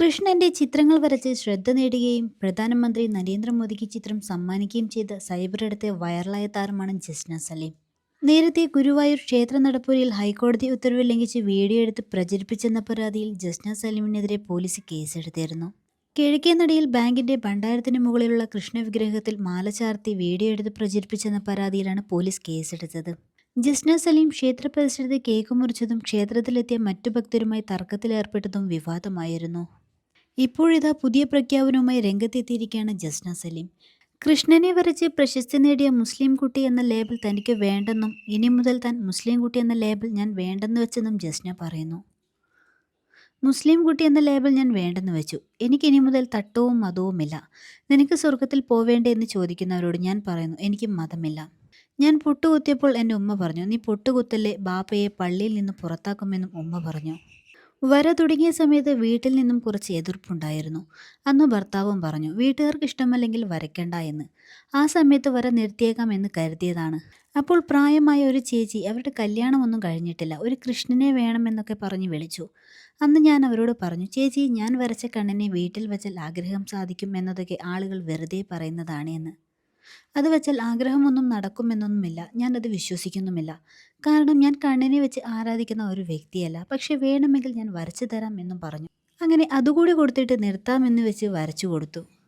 കൃഷ്ണന്റെ ചിത്രങ്ങൾ വരച്ച് ശ്രദ്ധ നേടുകയും പ്രധാനമന്ത്രി നരേന്ദ്രമോദിക്ക് ചിത്രം സമ്മാനിക്കുകയും ചെയ്ത സൈബറിടത്തെ വൈറലായ താരമാണ് ജസ്ന സലീം. നേരത്തെ ഗുരുവായൂർ ക്ഷേത്ര നടപ്പുരയിൽ ഹൈക്കോടതി ഉത്തരവ് ലംഘിച്ച് വീഡിയോ എടുത്ത് പ്രചരിപ്പിച്ചെന്ന പരാതിയിൽ ജസ്ന സലീമിനെതിരെ പോലീസ് കേസെടുത്തിരുന്നു. കിഴക്കേനടയിൽ ബാങ്കിന്റെ ഭണ്ഡാരത്തിന് മുകളിലുള്ള കൃഷ്ണ വിഗ്രഹത്തിൽ മാല ചാർത്തി വീഡിയോ എടുത്ത് പ്രചരിപ്പിച്ചെന്ന പരാതിയിലാണ് പോലീസ് കേസെടുത്തത്. ജസ്ന സലീം ക്ഷേത്ര പരിസരത്ത് കേക്ക് മുറിച്ചതും ക്ഷേത്രത്തിലെത്തിയ മറ്റു ഭക്തരുമായി തർക്കത്തിലേർപ്പെട്ടതും വിവാദമായിരുന്നു. ഇപ്പോഴിതാ പുതിയ പ്രഖ്യാപനവുമായി രംഗത്തെത്തിയിരിക്കുകയാണ് ജസ്ന സലീം. കൃഷ്ണനെ വരച്ച് പ്രശസ്തി നേടിയ മുസ്ലിം കുട്ടി എന്ന ലേബൽ തനിക്ക് വേണ്ടെന്നും ഇനി മുതൽ താൻ മുസ്ലിം കുട്ടി എന്ന ലേബൽ ഞാൻ വേണ്ടെന്ന് വെച്ചെന്നും ജസ്ന പറയുന്നു. മുസ്ലിം കുട്ടി എന്ന ലേബൽ ഞാൻ വേണ്ടെന്ന് വെച്ചു. എനിക്കിനി മുതൽ തട്ടവും മതവുമില്ല. നിനക്ക് സ്വർഗത്തിൽ പോവേണ്ടേ എന്ന് ചോദിക്കുന്നവരോട് ഞാൻ പറയുന്നു എനിക്ക് മതമില്ല. ഞാൻ പൊട്ടുകുത്തിയപ്പോൾ എൻ്റെ ഉമ്മ പറഞ്ഞു നീ പൊട്ടുകുത്തല്ലേ, ബാപ്പയെ പള്ളിയിൽ നിന്ന് പുറത്താക്കുമെന്നും ഉമ്മ പറഞ്ഞു. വര തുടങ്ങിയ സമയത്ത് വീട്ടിൽ നിന്നും കുറച്ച് എതിർപ്പുണ്ടായിരുന്നു. അന്ന് ഭർത്താവും പറഞ്ഞു വീട്ടുകാർക്ക് ഇഷ്ടമല്ലെങ്കിൽ വരയ്ക്കണ്ട എന്ന്. ആ സമയത്ത് വര നിർത്തിയേക്കാം എന്ന് കരുതിയതാണ്. അപ്പോൾ പ്രായമായ ഒരു ചേച്ചി, അവരുടെ കല്യാണമൊന്നും കഴിഞ്ഞിട്ടില്ല, ഒരു കൃഷ്ണനെ വേണമെന്നൊക്കെ പറഞ്ഞ് വിളിച്ചു. അന്ന് ഞാൻ അവരോട് പറഞ്ഞു ചേച്ചി ഞാൻ വരച്ച കണ്ണനെ വീട്ടിൽ വെച്ചാൽ ആഗ്രഹം സാധിക്കും എന്നതൊക്കെ ആളുകൾ വെറുതെ പറയുന്നതാണ് എന്ന്. അത് വെച്ചാൽ ആഗ്രഹമൊന്നും നടക്കുമെന്നൊന്നുമില്ല, ഞാനത് വിശ്വസിക്കുന്നുമില്ല. കാരണം ഞാൻ കണ്ണിനെ വെച്ച് ആരാധിക്കുന്ന ഒരു വ്യക്തിയല്ല. പക്ഷെ വേണമെങ്കിൽ ഞാൻ വരച്ചു തരാം എന്നും പറഞ്ഞു. അങ്ങനെ അതുകൂടി കൊടുത്തിട്ട് നിർത്താമെന്ന് വെച്ച് വരച്ചു കൊടുത്തു.